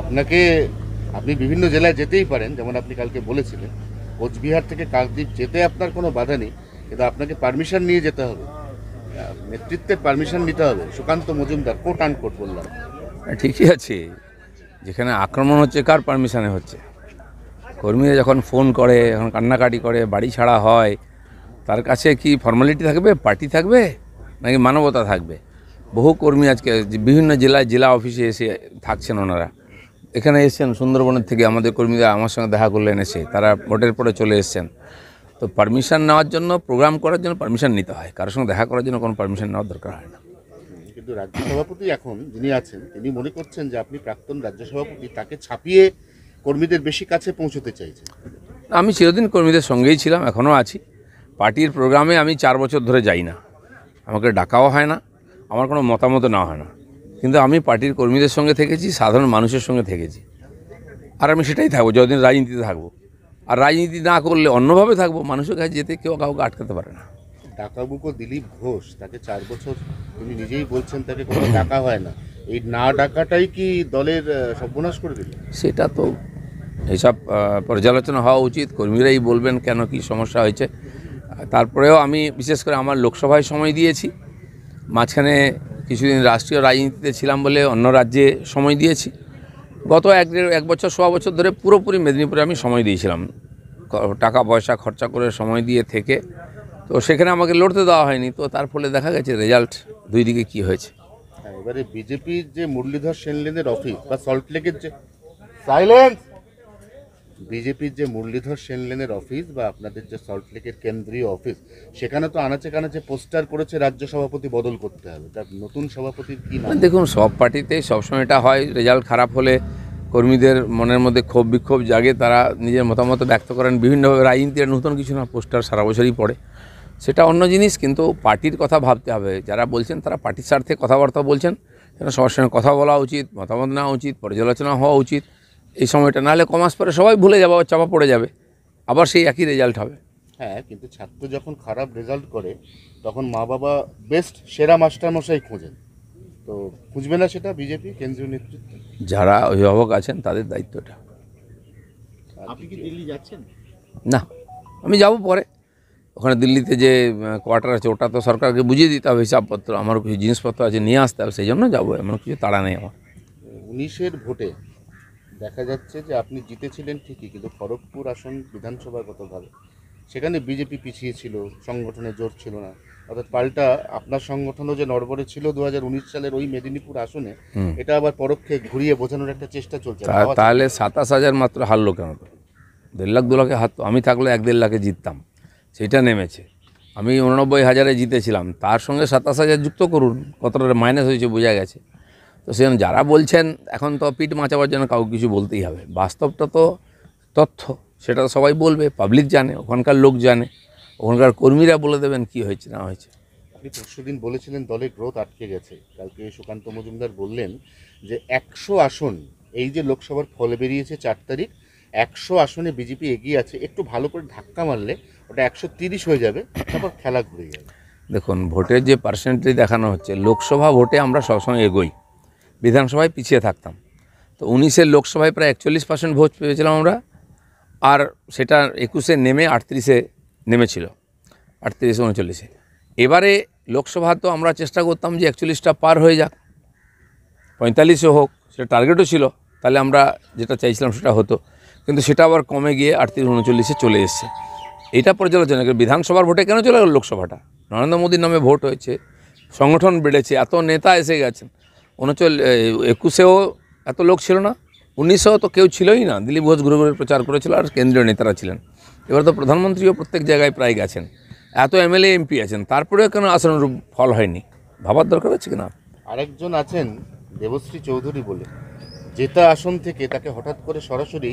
আপনাকে আপনি বিভিন্ন জেলায় যেতেই পারেন, যেমন আপনি কালকে বলেছিলেন কোচবিহার থেকে কাকদ্বীপ যেতে আপনার কোনো বাধা নেই, কিন্তু আপনাকে পারমিশন নিয়ে যেতে হবে, নেতৃত্বের পারমিশন নিতে হবে। সুকান্ত মজুমদার কোট আন কোট বললাম। ঠিকই আছে, যেখানে আক্রমণ হচ্ছে কার পারমিশনে হচ্ছে? কর্মীরা যখন ফোন করে, যখন কান্নাকাটি করে, বাড়ি ছাড়া হয়, তার কাছে কি ফর্মালিটি থাকবে, পার্টি থাকবে, নাকি মানবতা থাকবে? বহু কর্মী আজকে বিভিন্ন জেলায় জেলা অফিসে এসে থাকছেন, ওনারা এখানে এসছেন সুন্দরবনের থেকে, আমাদের কর্মীরা আমার সঙ্গে দেখা করলেন এসে, তারা ভোটের পরে চলে এসছেন। তো পারমিশন নেওয়ার জন্য, প্রোগ্রাম করার জন্য পারমিশন নিতে হয়, কারোর সঙ্গে দেখা করার জন্য কোনো পারমিশন নেওয়ার দরকার হয় না। কিন্তু রাজ্য সভাপতি এখন যিনি আছেন তিনি মনে করছেন যে আপনি প্রাক্তন রাজ্য সভাপতি, তাকে ছাপিয়ে কর্মীদের বেশি কাছে পৌঁছতে চাইছেন। আমি চিরদিন কর্মীদের সঙ্গেই ছিলাম, এখনও আছি। পার্টির প্রোগ্রামে আমি 4 বছর ধরে যাই না, আমাকে ডাকাও হয় না, আমার কোনো মতামত নেওয়া হয় না, কিন্তু আমি পার্টির কর্মীদের সঙ্গে থেকেছি, সাধারণ মানুষের সঙ্গে থেকেছি, আর আমি সেটাই থাকবো যতদিন রাজনীতিতে থাকবো। আর রাজনীতি না করলে অন্যভাবে থাকবো, মানুষের কাছে যেতে কেউ কাউকে আটকাতে পারে না। ডাকাবুকো দিলীপ ঘোষ, তাকে 4 বছর তিনি নিজেই বলছেন তাকে কোনো ডাকা হয় না, এই না ডাকাটাই কি দলের সর্বনাশ করে দিল? সেটা তো এইসব পর্যালোচনা হওয়া উচিত, কর্মীরাই বলবেন কেন কি সমস্যা হয়েছে। তারপরেও আমি বিশেষ করে আমার লোকসভায় সময় দিয়েছি, মাঝখানে কিছুদিন রাষ্ট্রীয় রাজনীতিতে ছিলাম বলে অন্য রাজ্যে সময় দিয়েছি। গত 1 বছর 1.25 বছর ধরে পুরোপুরি মেদিনীপুরে আমি সময় দিয়েছিলাম, টাকা পয়সা খরচা করে সময় দিয়ে থেকে। তো সেখানে আমাকে লড়তে দেওয়া হয়নি, তো তার ফলে দেখা গেছে রেজাল্ট দুই দিকে কী হয়েছে। এবারে বিজেপির যে মুরলীধর সেনলেনের অফিস বা সল্টলেকের যে সাইলেন্স, বিজেপির যে মুরলীধর সেনলেনের অফিস বা আপনাদের যে সল্টলেকের কেন্দ্রীয় অফিস, সেখানে তো আনাচে কানাচে পোস্টার করেছে রাজ্য সভাপতি বদল করতে হবে, তার নতুন সভাপতির কি নাম? দেখুন, সব পার্টিতেই সবসময় এটা হয়, রেজাল্ট খারাপ হলে কর্মীদের মনের মধ্যে ক্ষোভ বিক্ষোভ জাগে, তারা নিজের মতামত ব্যক্ত করেন বিভিন্নভাবে। রাজনীতির নতুন কিছু না, পোস্টার সারা বছরই পড়ে, সেটা অন্য জিনিস। কিন্তু পার্টির কথা ভাবতে হবে, যারা বলছেন তারা পার্টির স্বার্থে কথাবার্তা বলছেন, সেটা সবার সঙ্গে কথা বলা উচিত, মতামত নেওয়া উচিত, পর্যালোচনা হওয়া উচিত এই সময়টা। নাহলে কমাস পরে সবাই ভুলে যাবে, চাপা পড়ে যাবে, আবার সেই একই রেজাল্ট হবে। হ্যাঁ, কিন্তু ছাত্র যখন খারাপ রেজাল্ট করে তখন মা বাবা বেস্ট সেরা মাস্টারমশাই খোঁজেন, তো খুঁজবে না সেটা বিজেপি কেন্দ্রীয় নেতৃত্ব? যারা অভিভাবক আছেন তাদের দায়িত্বটা। আপনি কি দিল্লি যাচ্ছেন? না, আমি যাব পরে। ওখানে দিল্লিতে যে কোয়ার্টার আছে ওটা তো সরকারকে বুঝিয়ে দিতে হবে, হিসাবপত্র, আমারও কিছু জিনিসপত্র আছে নিয়ে আসতে হবে, সেই জন্য যাবো, এমন কিছু তাড়া নেই আমার। 19-এর ভোটে দেখা যাচ্ছে যে আপনি জিতেছিলেন ঠিকই, কিন্তু খড়গপুর আসন বিধানসভাগতভাবে সেখানে বিজেপি পিছিয়ে ছিল, সংগঠনে জোর ছিল না, অর্থাৎ পাল্টা আপনার সংগঠনও যে নড়বড়ে ছিল 2019 সালের ওই মেদিনীপুর আসনে, এটা আবার পরোক্ষে ঘুরিয়ে বোঝানোর একটা চেষ্টা চলছে। তাহলে 27,000 মাত্র হারলো কেন? তো 1.5 লাখ 2 লাখে হারতো, আমি থাকলে 1-1.5 লাখে জিততাম, সেইটা নেমেছে। আমি 89,000-এ জিতেছিলাম, তার সঙ্গে 27,000 যুক্ত করুন, কতটা মাইনাস হয়েছে বোঝা গেছে। তো সেখানে যারা বলছেন, এখন তো পিঠ বাঁচাবার জন্য কাউকে কিছু বলতেই হবে, বাস্তবটা তো তথ্য, সেটা তো সবাই বলবে, পাবলিক জানে, ওখানকার লোক জানে, ওখানকার কর্মীরা বলে দেবেন কি হয়েছে না হয়েছে। আপনি পরশুদিন বলেছিলেন দলের গ্রোথ আটকে গেছে, কালকে সুকান্ত মজুমদার বললেন যে 100 আসন, এই যে লোকসভার ফল বেরিয়েছে 4 তারিখ, 100 আসনে বিজেপি এগিয়ে আছে, একটু ভালো করে ধাক্কা মারলে ওটা 130 হয়ে যাবে, তারপর খেলা ঘুরে যাবে। দেখুন, ভোটের যে পার্সেন্টেজ দেখানো হচ্ছে, লোকসভা ভোটে আমরা সবসময় এগোই, বিধানসভায় পিছিয়ে থাকতাম। তো 19-এর লোকসভায় প্রায় 41% ভোট পেয়েছিলাম আমরা, আর সেটা 21-এ নেমে 38-এ নেমেছিল, 38-39-এ। এবারে লোকসভা তো আমরা চেষ্টা করতাম যে 41টা পার হয়ে যাক, 45-এ হোক, সেটা টার্গেটও ছিল, তাহলে আমরা যেটা চাইছিলাম সেটা হতো। কিন্তু সেটা আবার কমে গিয়ে 38-39-এ চলে এসছে। এটা পর্যালোচনা করে বিধানসভার ভোটে কেন চলে গেল লোকসভাটা? নরেন্দ্র মোদীর নামে ভোট হয়েছে, সংগঠন বেড়েছে, এত নেতা এসে গেছেন। 21-এও এত লোক ছিল না, 19-এও তো কেউ ছিলই না, দিলীপ ঘোষ ঘুরে ঘুরে প্রচার করেছিল, আর কেন্দ্রীয় নেতারা ছিলেন। এবার তো প্রধানমন্ত্রীও প্রত্যেক জায়গায় প্রায় গেছেন, এত এমএলএ এমপি আছেন, তারপরেও কেন আসনরূপ ফল হয়নি? ভাবার দরকার আছে কিনা। আরেকজন আছেন দেবশ্রী চৌধুরী বলে, জেতা আসন থেকে তাকে হঠাৎ করে সরাসরি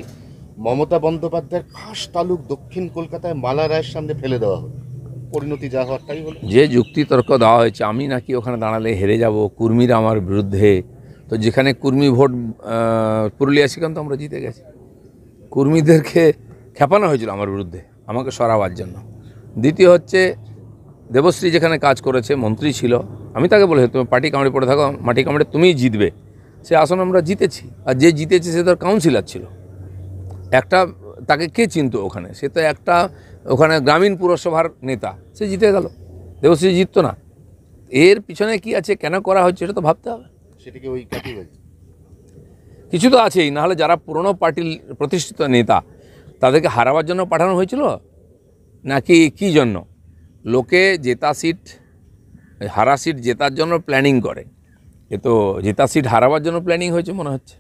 মমতা বন্দ্যোপাধ্যায়ের খাস তালুক দক্ষিণ কলকাতায় মালা রায়ের সামনে ফেলে দেওয়া হলো, পরিণতি যা হওয়ার তাই হলো। যে যুক্তি তর্ক দেওয়া হয়েছে, আমি নাকি ওখানে দাঁড়ালে হেরে যাব, কুর্মীরা আমার বিরুদ্ধে, তো যেখানে কুর্মী ভোট, পুরুলিয়া সেখানে তো আমরা জিতে গেছি। কুর্মীদেরকে খেপানো হয়েছিল আমার বিরুদ্ধে, আমাকে সরাবার জন্য। দ্বিতীয় হচ্ছে, দেবশ্রী যেখানে কাজ করেছে, মন্ত্রী ছিল, আমি তাকে বলেছি তুমি পার্টি কামড়ে পড়ে থাকো, মাটি কামড়ে তুমিই জিতবে, সে আসন আমরা জিতেছি। আর যে জিতেছে সে তো কাউন্সিলর ছিল, একটা তাকে কে চিনতো ওখানে, সে তো একটা ওখানে গ্রামীণ পুরসভার নেতা, সে জিতে গেল, দেবশ্রী জিততো না। এর পিছনে কি আছে, কেন করা হচ্ছে, এটা তো ভাবতে হবে। সেটাকে ওই কাটি বলছে। কিছু তো আছেই, নাহলে যারা পুরনো পার্টির প্রতিষ্ঠিত নেতা তাদেরকে হারাবার জন্য পাঠানো হয়েছিল নাকি কি জন্য? লোকে জেতা সিট হারা সিট জেতার জন্য প্ল্যানিং করে, এ তো জেতা সিট হারাবার জন্য প্ল্যানিং হয়েছে মনে হচ্ছে।